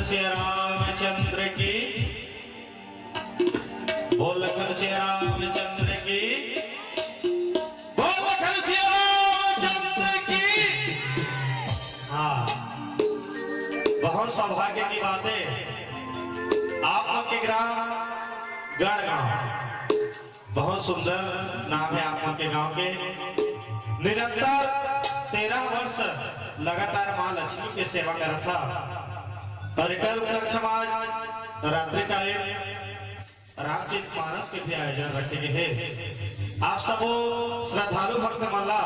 श्री रामचंद्र की, बोल लखन श्री रामचंद्र की, बोल लखन श्री रामचंद्र की। हाँ, बहुत सौभाग्य की बात है। आप लोग के ग्राम गढ़गांव, बहुत सुंदर नाम है आप लोग के गांव के। निरंतर 13 वर्ष लगातार मां लक्ष्मी की सेवा कर था और एक उपलक्ष्य रात्रिकालीन रामचरित मानस के भी आयोजन रखे गए हैं। आप सब श्रद्धालु भक्त मल्ला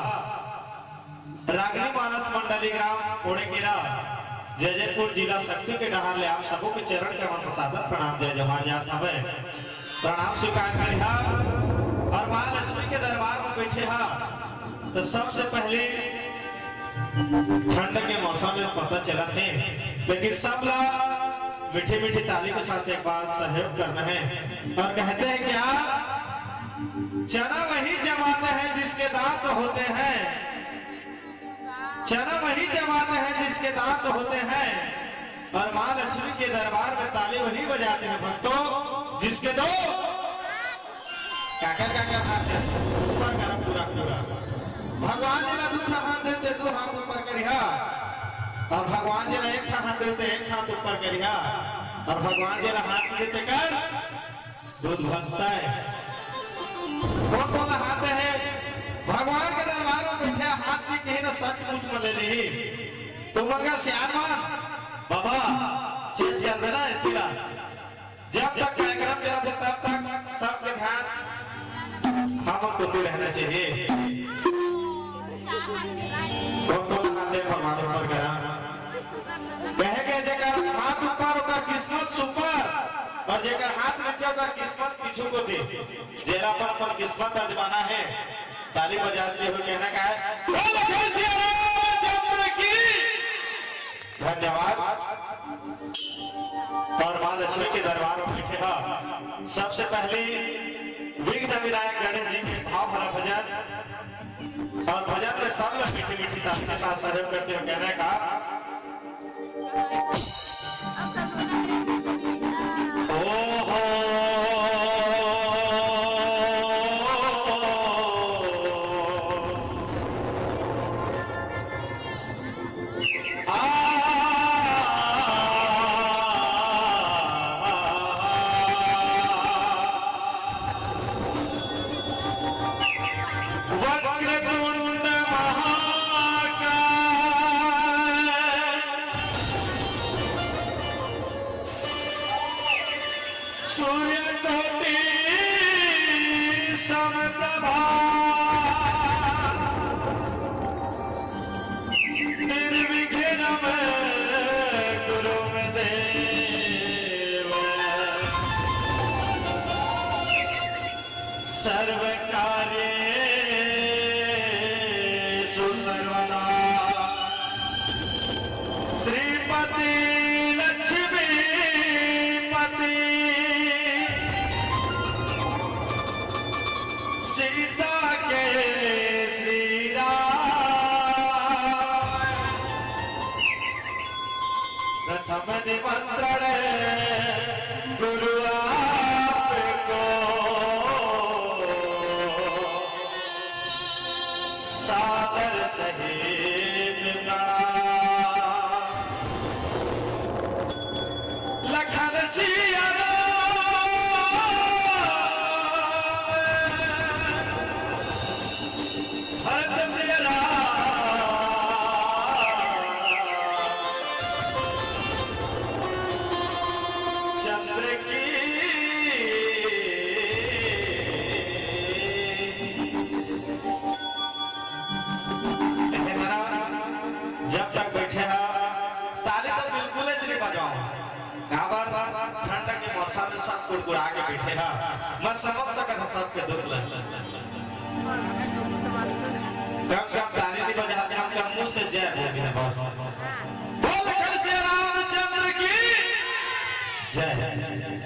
रागनी मानस मंडली ग्राम ओड़ेकेरा जयजयपुर जिला शक्ति के डहार ले आप सबों के चरण के मन सादर प्रणाम जय जमार जात हमें प्रणाम स्वीकार करिहा और मां लक्ष्मी के दरबार में बैठे हा। तो सबसे पहले ठंड के मौसम में पता चला थे, लेकिन सब लोग मीठी मीठी ताली के साथ एक बार सहयोग करना है और कहते हैं क्या, चना वही जमाते हैं जिसके दांत होते हैं, चना वही जमाते हैं जिसके दांत होते हैं, और मां लक्ष्मी के दरबार में ताली वही बजाते हैं भक्तों जिसके दो काकर काकर हाथ है ऊपर करा पूरा पूरा। भगवान जी दूसरा हाथ देते दो हाथ ऊपर करिहा, और भगवान जी एक हाथ देते एक हाथ ऊपर करिहा, और भगवान जी हाथ देते कर दूध भरता है। कौन हाथ है भगवान के दरबार में बैठे हाथ की कहीं ना सचमुच में ले ली तुम का श्यामान बाबा चेत कर देना है तेरा। जब तक कार्यक्रम चला था तब तक सबके ध्यान हम को रहना चाहिए। कौन हाथ है भगवान ऊपर करा कहे गए जगह हाथ ऊपर होकर किस्मत सुपर, और जगह हाथ नीचे होकर किस्मत पीछू को थी। जेरा पर किस्मत आजमाना है, ताली बजाते हुए कहना का है धन्यवाद। और मां लक्ष्मी के दरबार में बैठे हा। सबसे पहले विघ्न विनायक गणेश जी के भाव भरा भजन, और भजन में सब लोग मीठी मीठी ताली के साथ सहयोग करते हुए कहने का निमंत्रण गुरु आपको सादर सहित प्रणाम। लखन सिया भरत प्रिय चंद्र की जब तक बैठे ताली तो बिल्कुल नहीं बजाओ। ठंड के मौसम में सब कुड़कुड़ा के बैठे मैं समझ सकता सबके दुख लग कम ताली नहीं बजाते हम क्या मुंह से जय बोल दिया बस। बोल श्री रामचंद्र की जय।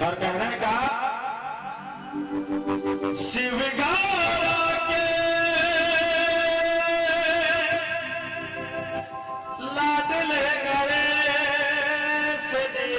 और कहना का शिव के लाडले गणेश जी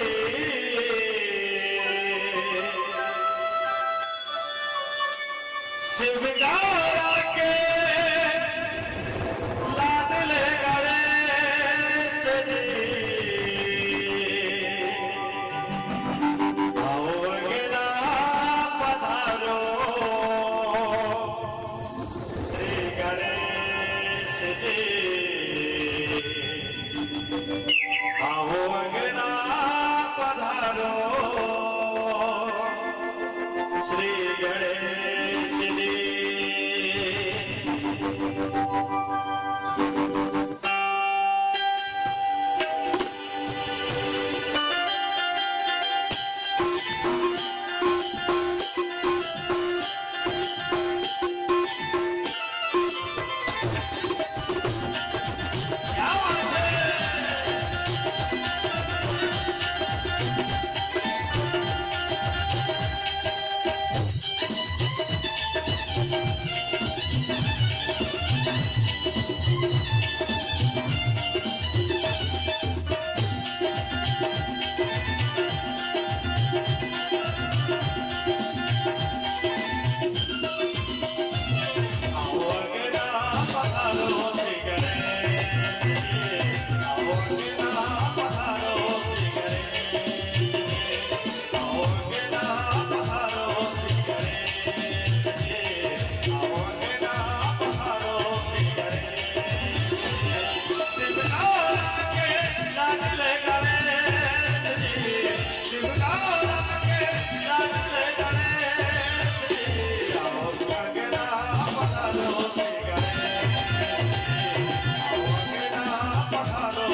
पधारो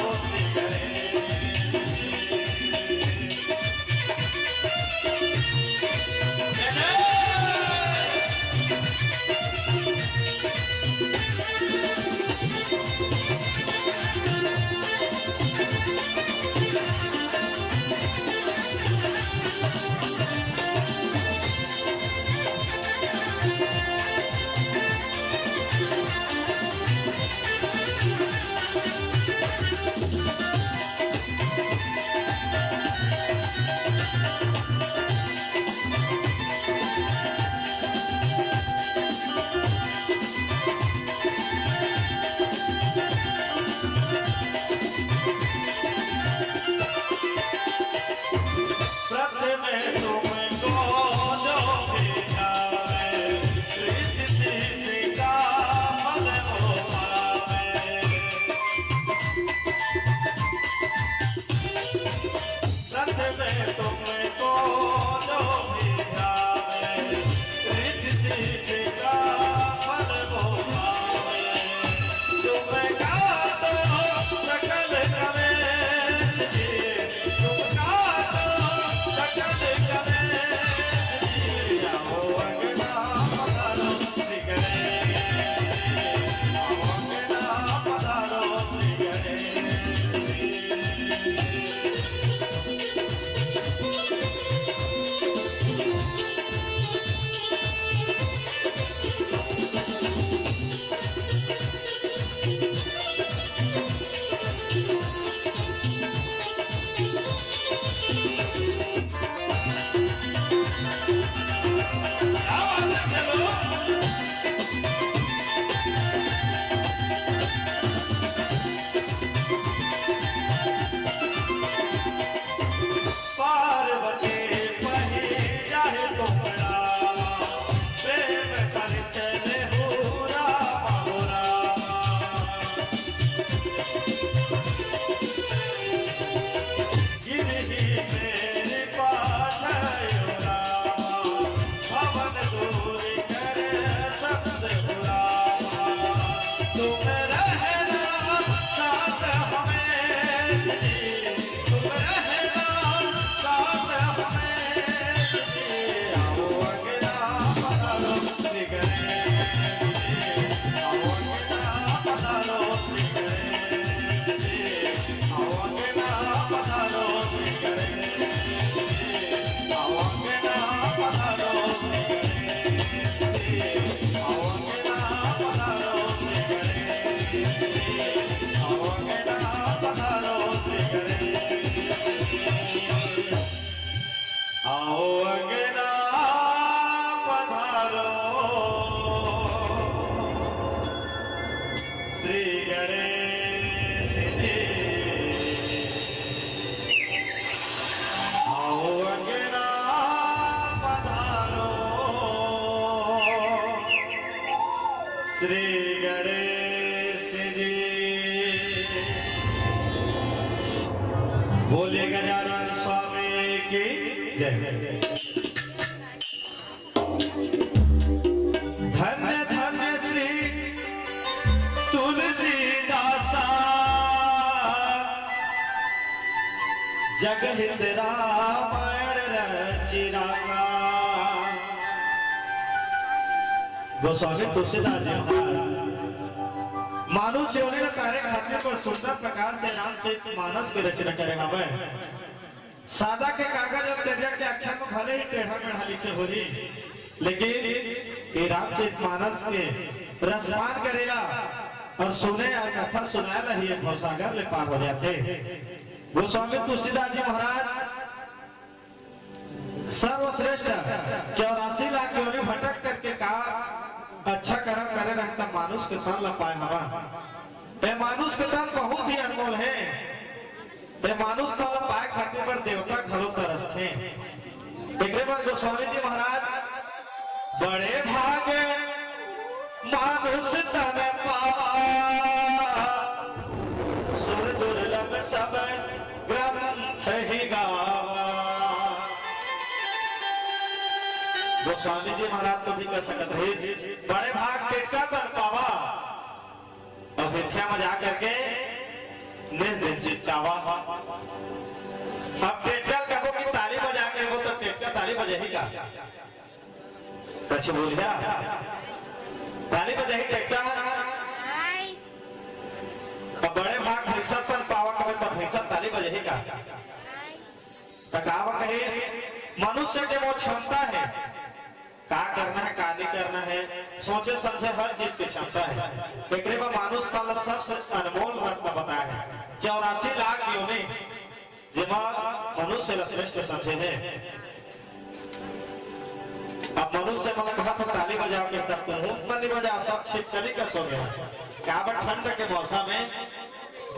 श्री गणेश। श्री गणेश जी बोले गजानन स्वामी की जय। धन्य धन्य श्री तुलसीदासा जगहित रामायण रचिरागा। गोस्वामी तुलसीदास जी मानुष सेवने कार्य खातिर पर सुंदर प्रकार से रामचरित मानस की रचना करे हमें। सादा के कागज और दरिया के अक्षर में भले ही टेढ़ा मेढ़ा लिखे हो रही, लेकिन ये रामचरित मानस के रसमान करेला और सुने और कथा सुनाया ही भवसागर ले पार हो जाते। गोस्वामी तुलसीदास जी महाराज सर्वश्रेष्ठ 84 लाख योनि भटक करके कहा अच्छा कर्म करे रहता मानुष के तन ला पाए हवा। ये मानुष के तन बहुत ही अनमोल है। ये मानुष तन पाए खातिर पर देवता घरों तरसते। एक बार गोस्वामी जी महाराज बड़े भागे मानुष तन पावा सुर दुर्लभ सब ग्रंथ ही गावा। गोस्वामी जी महाराज तो भी कर सकते रहे बड़े भाग टेटका कर पावा और मिथ्या में जा करके चिमचावा। अब टेटका कहो कि ताली बजा के वो तो टेटका ताली बजेगा कछ बोलिया ताली बजेगी टेटका। अब बड़े भाग भैंसा सन पावा कहे तो भैंसा ताली बजेगा। कहावत है मनुष्य के वो क्षमता है का करना है का नहीं करना है सोचे समझे हर चीज की क्षमता है। एक मानुष का सबसे अनमोल रत्न बताया है 84 लाख योनि जिमा मनुष्य श्रेष्ठ समझे हैं। अब मनुष्य मैंने कहा था ताली बजाओ के तब तुम नहीं बजा सब छिपकली का सो गया। काबट ठंड के मौसम में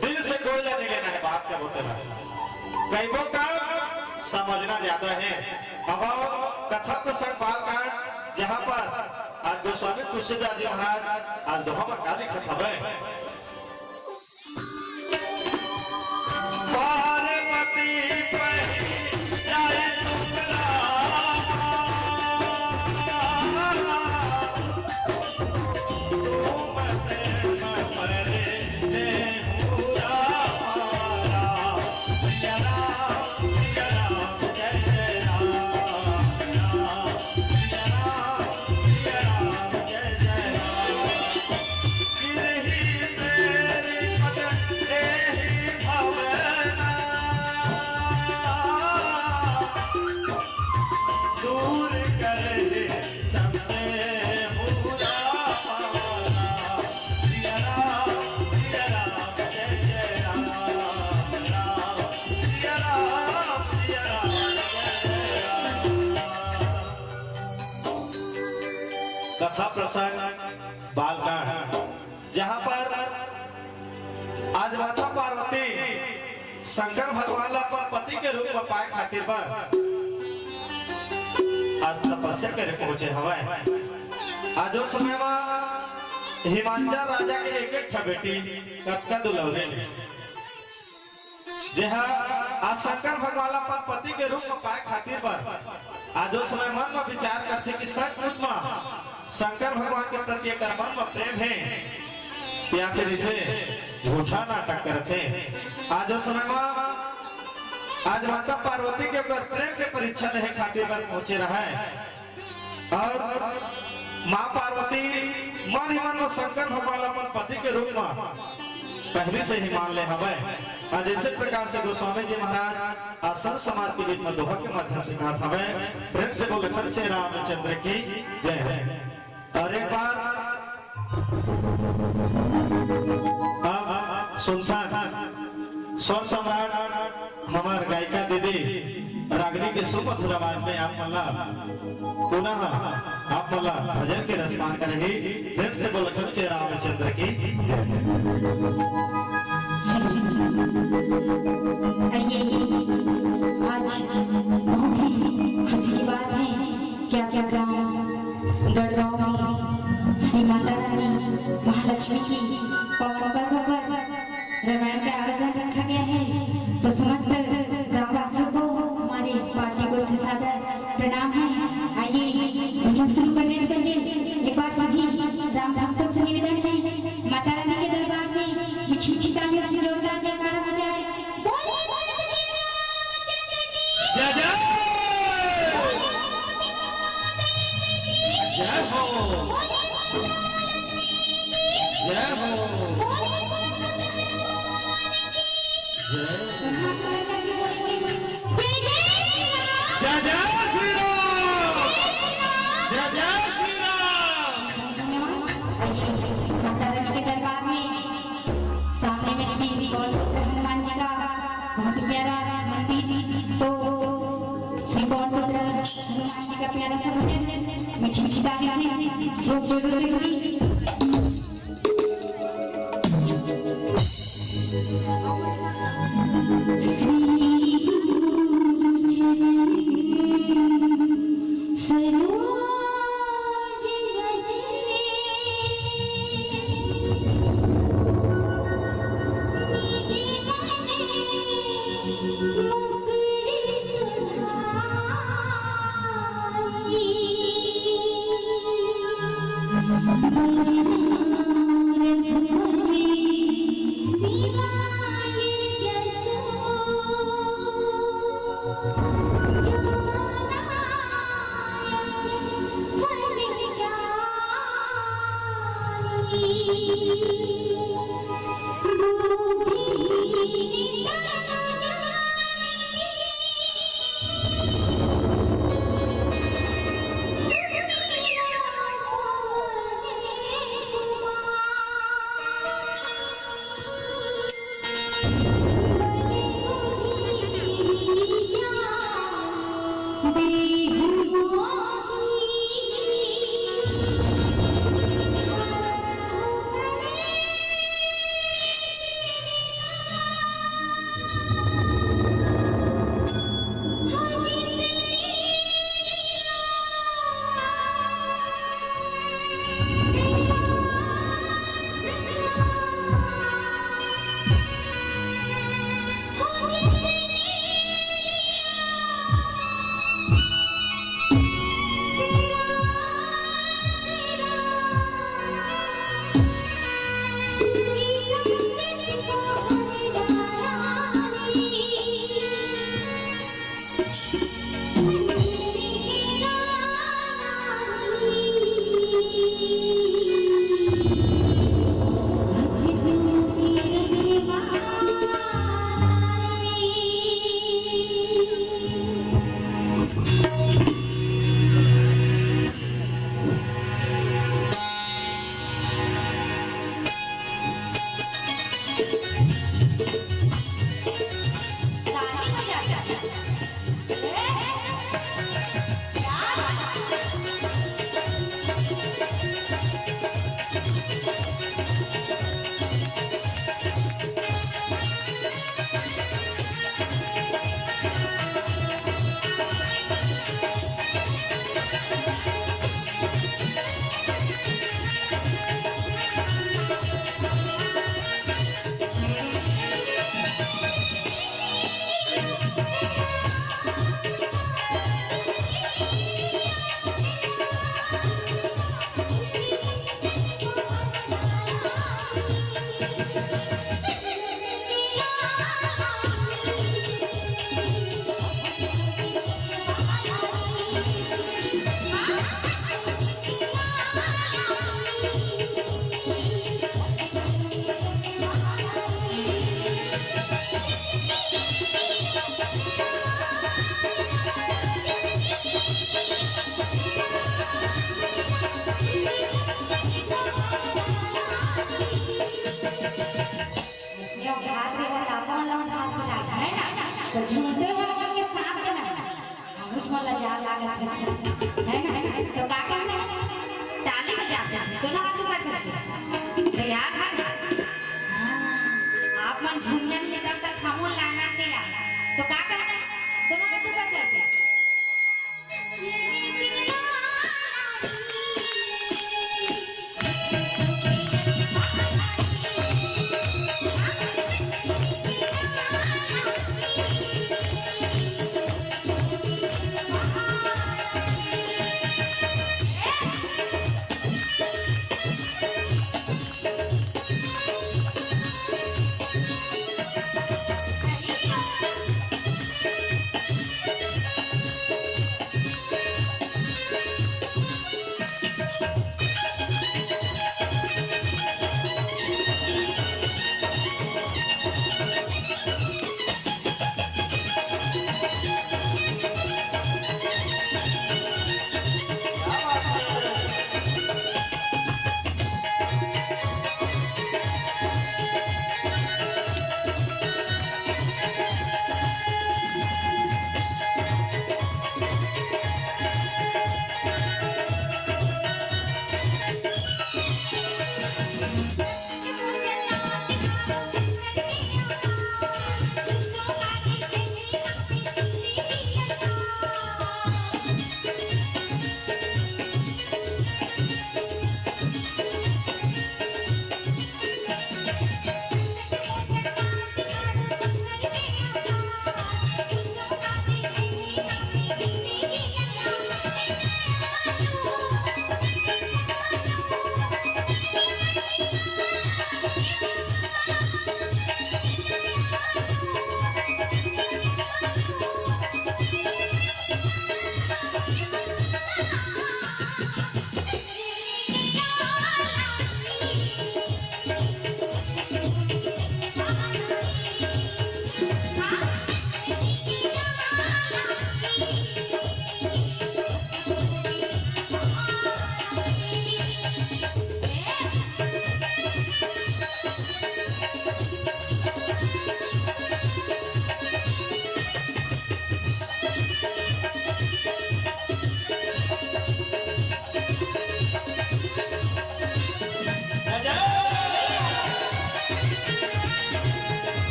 दिल से कोई नहीं लेना है बात का होते कईबों का समझना ज्यादा है। अब कथा प्रसंग बालकांड जहाँ पर आज गोस्वामी तुलसीदास जी महाराज आज दोहा में का लिखत हवे पार्वती पे जाए कथा प्रसंग बालकांड जहां पर आज माता पार्वती शंकर भगवान अपन पति के रूप में पाए खातिर पर आज तपस्या करे पहुंचे हवा। आज उस समय में हिमांचल राजा के एक बेटी कत्का दुलौरे जहाँ आज शंकर भगवान अपन पति के रूप में पाए खातिर पर आज उस समय मन में विचार करते कि सचमुच में शंकर भगवान के प्रति एक मन में प्रेम है या फिर इसे झूठा नाटक करते। आज उस समय में आज माता पार्वती के ऊपर प्रेम के परीक्षा लेने खातिर पर पहुंचे रहा है और माँ पार्वती मन ही मन में शंकर भगवान अपन पति के रूप में पहले से ही मान ले हवे। आज इसी प्रकार से गोस्वामी जी महाराज आसन समाज के बीच में दोहा के माध्यम से कहा था प्रेम से बोले खन से रामचंद्र की जय है। और एक बार सुल्तान स्वर सम्राट हमार गायिका दीदी रागनी के सुमधुर आवाज में आप मल्ला पुनः आप मल्ला भजन के रसपान करेंगे। प्रेम से बोले खन से रामचंद्र की आज बहुत ही खुशी की बात है कि आपके ग्राम गढ़गांव में श्री माता रानी महालक्ष्मी की पवन पर्व पर रामायण का आयोजन रखा गया है। तो समस्त ग्रामवासियों को हमारी पार्टी को से सादर प्रणाम है। आइए भजन शुरू करने से पहले एक बार सभी राम भक्तों से निवेदन है माता रानी के दरबार में मीठी मीठी तालियों से जोरदार जयकारा हो जाए। जय जय जय हो जय हो जय जय श्री राम जय जय श्री राम। माता रानी के दरबार में सामने में श्री हनुमान जी का बहुत प्यारा मंदिर तो श्री हनुमान जी का प्यारा सा भजन मीठी मीठी ताली से सब जरूर होगी। Just तो झूठे वाले के साथ में ना मुझ में लजा लागत है ना तो का करना ताली बजाते हैं दोनों हाथ ऊपर करके तैयार है आप मन झूमियन के तब तक हमो लाना के ला तो का करना दोनों हाथ ऊपर करके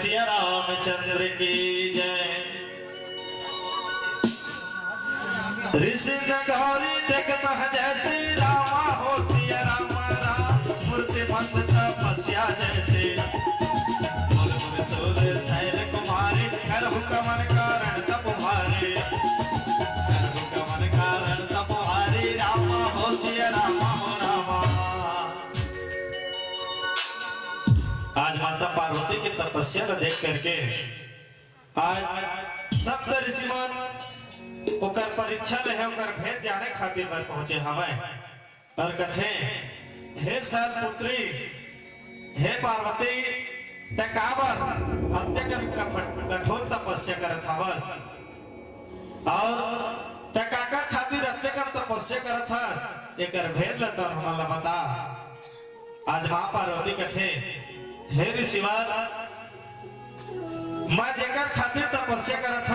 सिया रामचंद्र की जय। ऋषि गौरी देखता है जैसे रामा हो सिया राम राम मूर्ति मस्त तपस्या जैसे शैल कुमारी करहु कमन कारण तपहारे करहु कमन कारण तपहारे रामा हो सिया रामा हो रामा। आज माता पार्वती की तपस्या को देख करके आज सप्त ऋषिमान ओकर परीक्षा रहे ओकर भेद जाने खातिर पर पहुंचे हमें और कथे हे सरपुत्री हे पार्वती तकाबर अत्यंत कठोर तपस्या करत हवस और तकाकर खातिर अत्यंत तपस्या करत ह एकर भेद ल तो हमला बता। आज मां पार्वती कथे हे ऋषिवर मैं जेकर खातिर तपस्या करत ह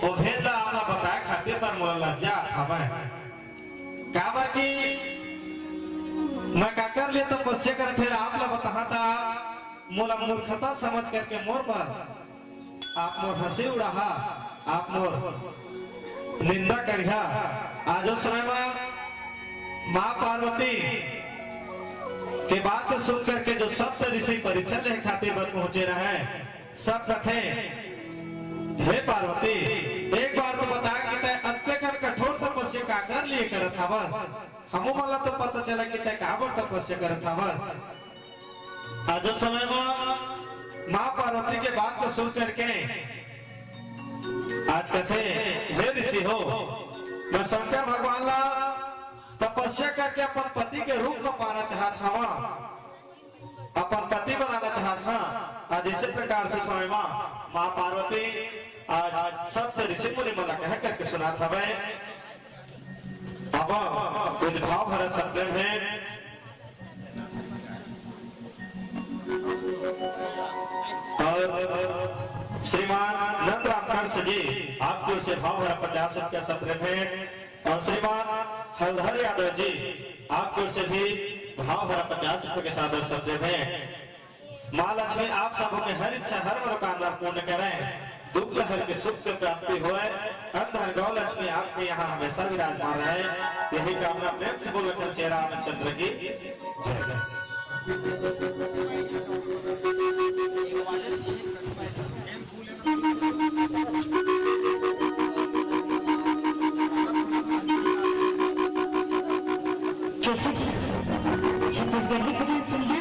वो भेद आपला बताए खातिर पर मोला लज्जा हमें काबर की मैं काकर लिए तपस्या करत थे आपला बताहा था मोला मूर्खता समझ करके मोर पर आप मोर हंसी उड़ाहा आप मोर निंदा करिहा। आज उस समय में मां पार्वती के बात सुन करके जो सप्त ऋषि परीक्षा ले खातिर पर पहुंचे रहे सब कथे हे पार्वती एक बार तो बता कि तय अत्यंत कठोर तपस्या का कर लिए करत हवस हमो वाला तो पता चला कि तय काबर तपस्या करत हवस। आज उस समय में मां पार्वती के बात को सुन करके आज कथे हे ऋषि हो मैं शंकर भगवान ला तपस्या करके अपन पति के रूप में पाना चाहत हवा अपन पति बनाना चाहत हा। आज इसी प्रकार से समय मां पार्वती आज सप्त ऋषि मुनि मला कह करके सुना था मैं अब कुछ भाव भरा शब्द है और श्रीमान नंद रामकंस जी आपको से भाव भरा 50 रुपया शब्द है और श्रीमान हलधर यादव जी आपको से भी भाव भरा 50 रुपये के साथ शब्द है। मां लक्ष्मी आप सबों में हर इच्छा हर मनोकामना पूर्ण करें दुख लहर के सुख की प्राप्ति होए अंधर गौ लक्ष्मी आपके यहाँ हमेशा विराजमान रहे यही कामना प्रेम से बोल रखे श्री रामचंद्र की कैसे छत्तीसगढ़ी भजन सुनिया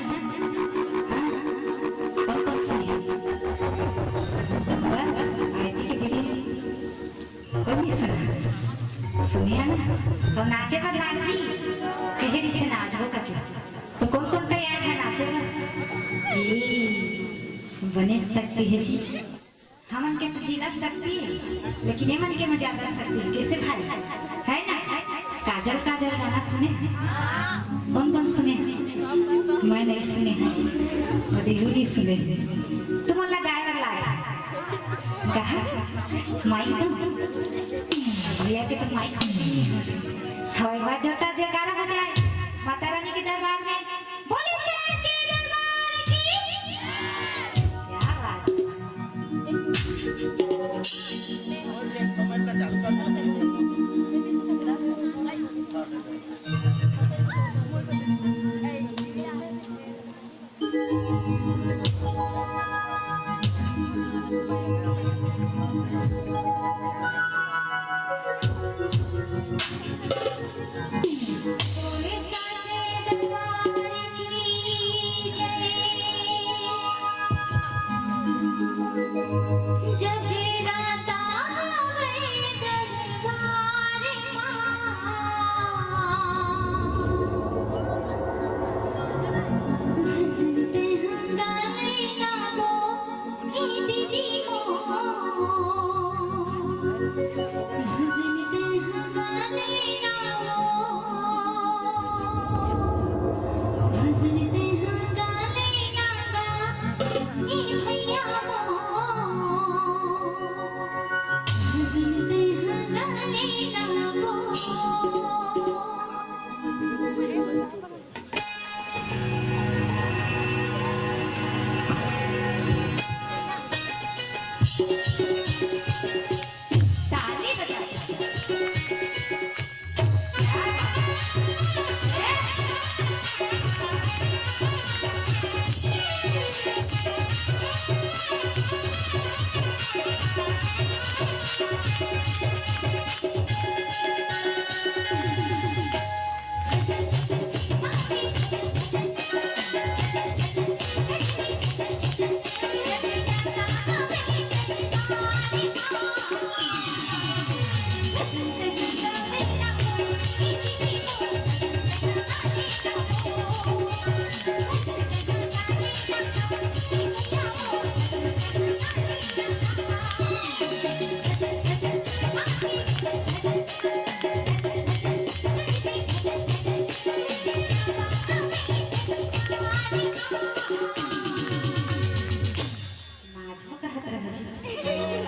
सुनिया ना तो नाचे पर लागी कहेरी से नाच हो करके तो कौन कौन तैयार है नाचे पर बने सकती है जी हम के तो जिला सकती है लेकिन ये मन के में ज्यादा सकती है कैसे भाई है ना काजल काजल गाना सुने कौन कौन सुने मैं नहीं सुने हैं जी नहीं सुने तुम लगाए लाया कहा माइक तो भैया के तो माइक हवाई बात जोता जयकारा बजाए माता रानी के दरबार में बोले सच्चे दरबार की क्या बात बोले सच्चे दरबार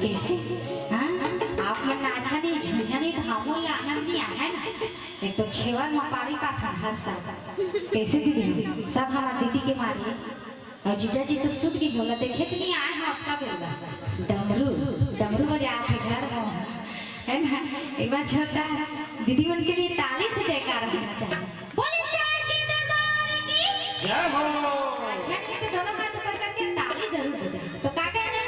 कैसे हाँ आप मन नाचा नहीं झुझा नहीं धामो ला आनंद नहीं आया ना एक तो छेवर मपारी का था हर साल कैसे दीदी सब हमारे दीदी के मारे और जीजा जी तो सुध की बोला देखे नहीं आए हैं आपका बेलगा डमरू डमरू बजा के घर में है ना एक बार छोटा दीदी मन के लिए ताली से जयकार होना चाहिए बोले सांची दरबार की जय हो अच्छा ठीक है दोनों हाथ ऊपर करके ताली जरूर बजाएं तो क्या कहना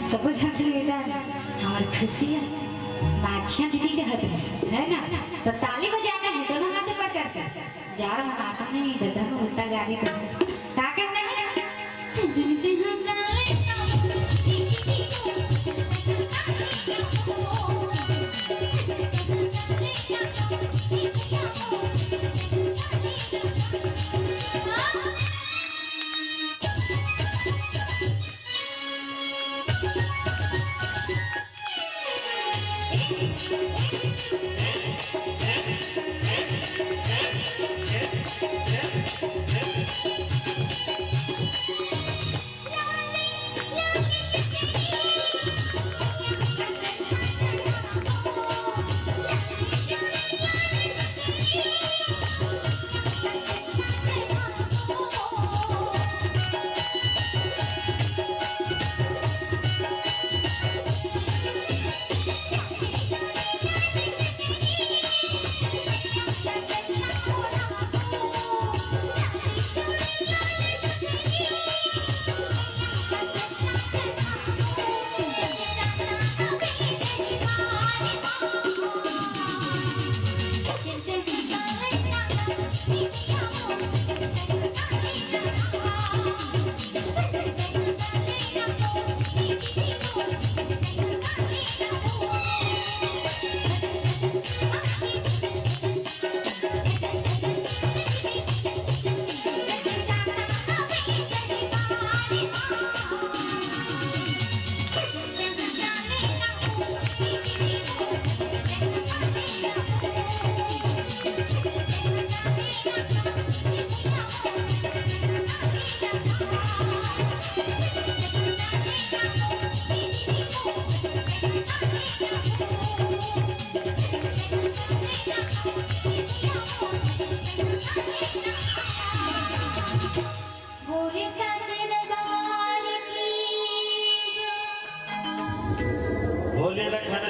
सब कुछ हासिल मिला हमारी खुशियाँ नाचियाँ दीदी के हाथ है ना तो ताली बजाना है दोनों हाथ ऊपर करके जाड़ में नाचना नहीं देता है उल्टा गाली देता क्या करना है जनते हैं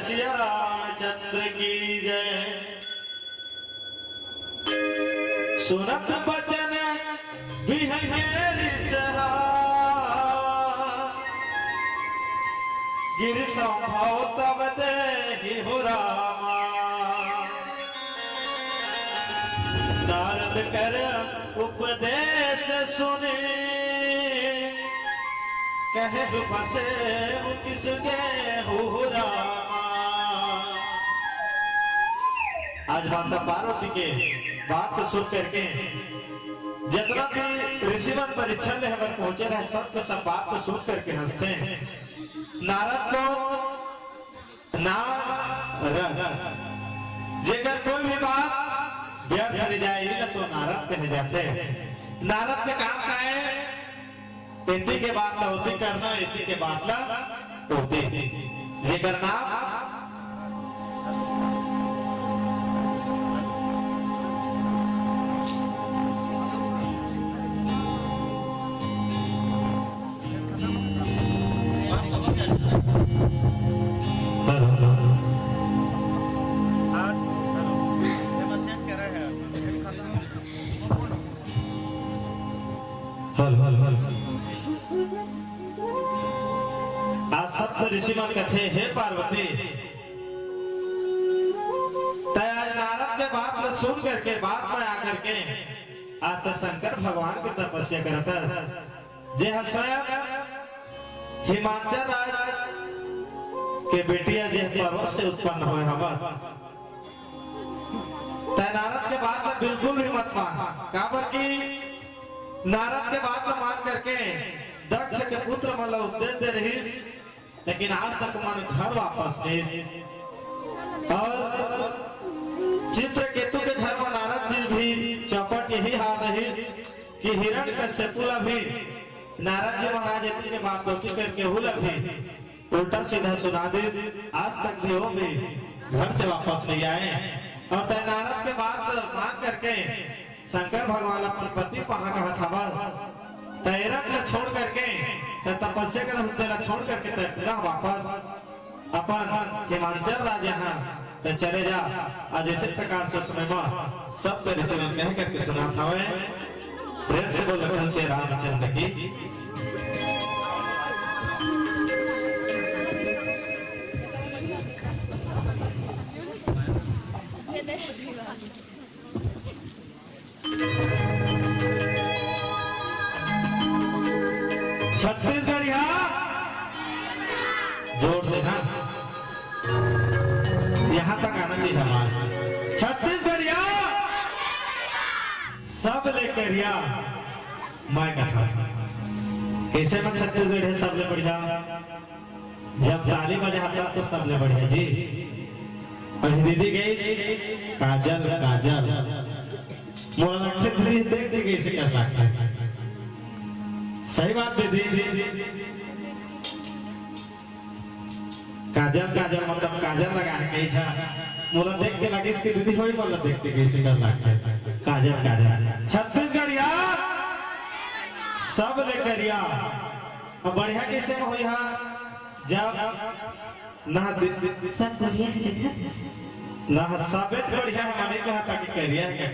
सिया रामचंद्र की जय। सुनत बचन बिहरी सहा गिर संभव तब देहि हो रामा नारद कर उपदेश सुने कहे बसे किसके हो रामा। आज माता पार्वती के बात सुन करके जितना भी ऋषिवन परीक्षा में हम पहुंचे रहे सब के सब बात को सुन करके हंसते हैं। नारद को जेकर कोई भी बात व्यर्थ चली जाएगी तो नारद कहे जाते हैं। नारद के काम का है इति के बात ला उति करना, इति के बात ला उति जेकर नाम आज सबसे ऋषिमान कथे हे पार्वती आज नारद के बात को सुन करके बात में आकर के आज तो शंकर भगवान की तपस्या करता जे स्वयं हिमाचल राज के बेटिया जे पर्वत से उत्पन्न हुए हवा नारद के बात में बिल्कुल भी मत मान काबर की नारद के बात को मान करके दक्ष के पुत्र मतलब उपदेश दे रही लेकिन आज तक मन घर वापस नहीं। और चित्रकेतु के घर में नारद जी भी चौपट यही हाल रही कि हिरण्यकश्यप भी नारद जी महाराज इतनी की बात होती करके हुला भी उल्टा सीधा सुना दे। आज तक भी वो भी घर से वापस नहीं आए और नारद के बात मान करके शंकर भगवान अपनी पति पहा कहा था तैरक छोड़ करके तपस्या कर छोड़ करके पूरा वापस अपन हिमाचल राज यहाँ चले जा। आज इसी प्रकार से समय में सब कह करके सुना था प्रेम से बोल लखन से रामचंद्र की छत्तीसगढ़ जोर से ना यहाँ तक आना चाहिए आवाज। छत्तीसगढ़ सब लेकर मैं कथा कैसे में छत्तीसगढ़ है सबसे बढ़िया जब ताली बजाता तो सबसे बढ़िया जी। और दीदी गई काजल काजल मोला लगता दीदी देख दी कैसे कर रखा सही बात दीदी काजल काजल मतलब काजल लगा के मोला देख के लगे इसकी दीदी होई मोला देखते कैसे कर रखा काजल काजल। छत्तीसगढ़ सब लेकर अब बढ़िया कैसे में हुई जब ना सब बढ़िया ना सबे बढ़िया हमारे कहा था कि करिया है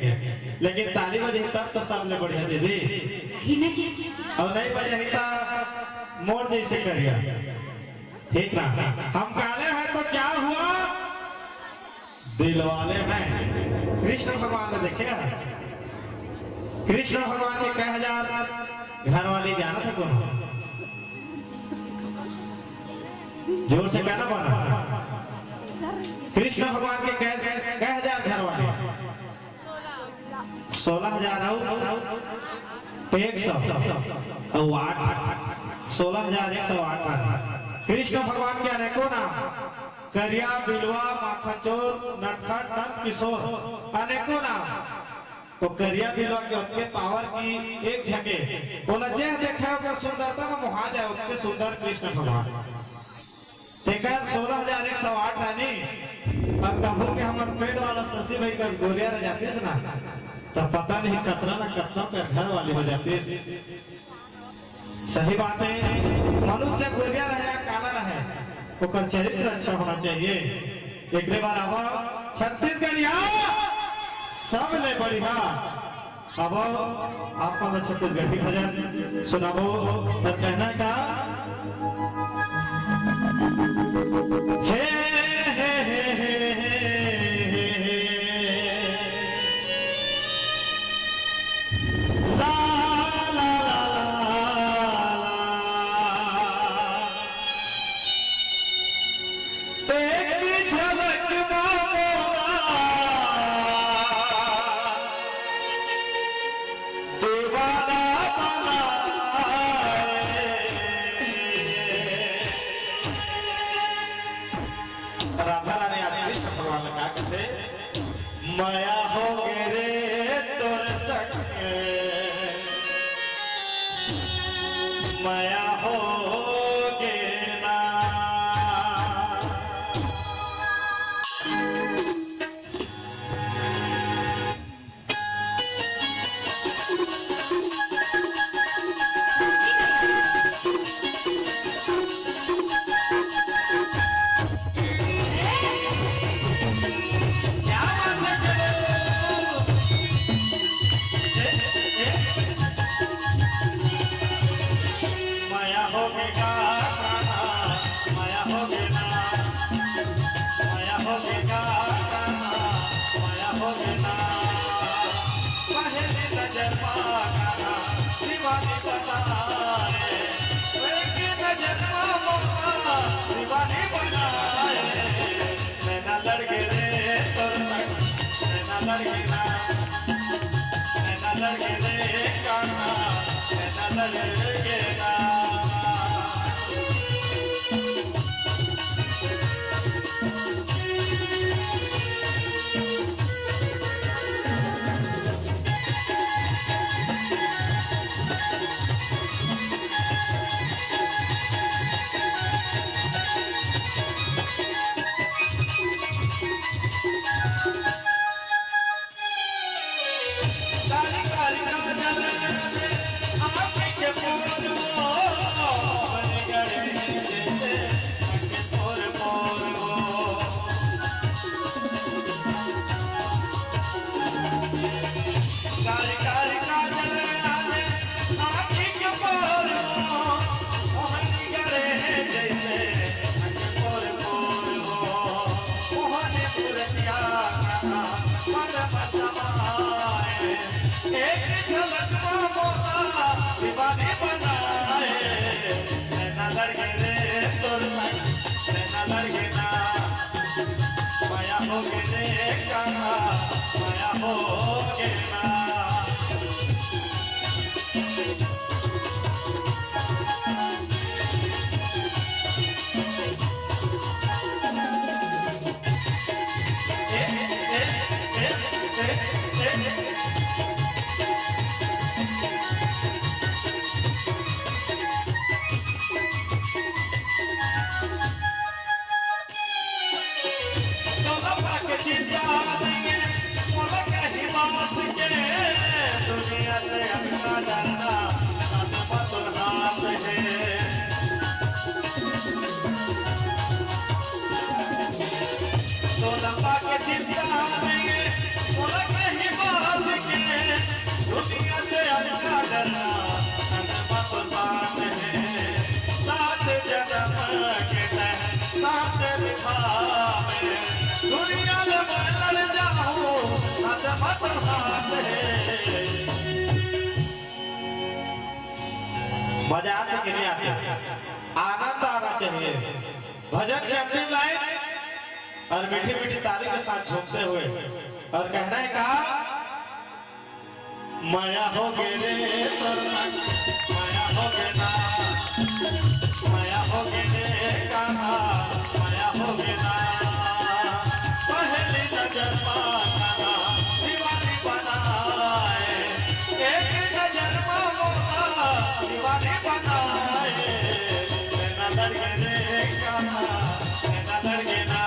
लेकिन ताली बजे तब तो सबले बढ़िया दीदी और नहीं बजे तो मोर जैसे करिया ठीक ना। हम काले हैं तो क्या हुआ दिल वाले हैं। कृष्ण भगवान ने देखे कृष्ण भगवान के कई हजार घर वाली जाना था कौन जोर से कहना पड़ा कृष्ण भगवान के कई हजार घर वाले 16,108 16,108 कृष्ण भगवान के अनेकों नाम करिया बिलवा माखन चोर नटखट नंद किशोर अनेकों नाम तो करिया बिलवा के उनके पावर की एक जगह बोला जे देखा अगर सुंदरता में मुहा जाए उतने सुंदर कृष्ण भगवान देखा 16,108 रानी अब कबूल के हमारे पेड़ वाला शशि भाई का गोलियां रह जाती है ना तो पता नहीं कतरा ना कतना पे घर वाली हो जाती है। सही बात है मनुष्य गोलियां रहे काला रहे ओकर चरित्र अच्छा होना चाहिए। एक बार अब छत्तीसगढ़ सब ले बढ़िया अब आप छत्तीसगढ़ी भजन सुनाबो तो कहना का माया हो गे ना। माया हो गे ना, माया हो गे ना, माया हो गे ना, माया हो गे ना। पहली नजर पाना दीवानी बनाए, पहली नजर पाना दीवानी बनाए। नैना लड़ गे रे तोर संग, नैना लड़ गे ना, नैना लड़ गे रे कान्हा, नैना लड़ गे ना। काली काली काजल से आँखें के पोर वो बन गए जैसे आँखें पोर पोर वो। काली काली काजल से आँखें के पोर वो बन गए जैसे आँखें पोर पोर वो। मोहने मूर्तिया का मन बसवाए, एक झलक मोता दीवानी बनाए। नैना लड़ गे रे तोर संग, नैना लड़ गे ना, माया हो गे रे कान्हा, माया हो गे ना। दुनिया से अपना डरना मधुर हाथ है। तो लंबा के चिंता नहीं है, बोला कहीं बात के। दुनिया से अपना डरना मधुर हाथ है। सात जन्म के तहत सात निभावे, दुनिया में लड़ जाऊं मधुर हाथ है। मजा आते कि नहीं आते? आनंद आना चाहिए। भजन की अंतिम लाइन और मीठी मीठी ताली के साथ झूमते हुए और कहना है कहा, माया हो गे रे तोर संग, माया हो गे ना, माया हो गे रे कान्हा, माया हो गे ना। पहली नजर पाना दीवानी बनाए, एक नजर मोता दीवानी बनाए। नैना लड़ गे रे कान्हा, नैना लड़ गे ना,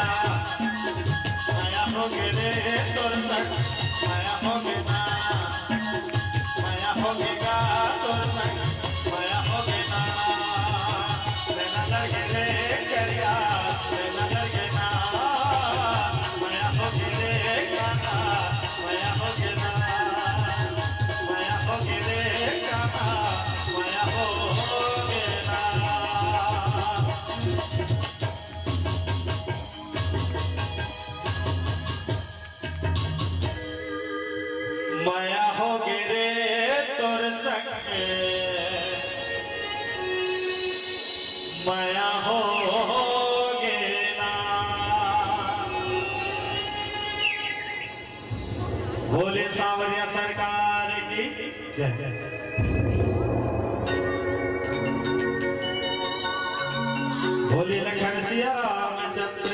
माया हो गे रे तोर संग, माया हो गे ना, माया हो गे गा तोर संग, माया हो गे ना। नैना लड़ गे रे करिया, नैना लड़ गे ना, माया हो गे रे कान्हा, माया हो गे ना, माया हो गे रे कान्हा, माया हो गे ना। माया हो गे रे तोर संग, माया हो गे ना। बोले सावरिया सरकार की जय। बोले लखन सिया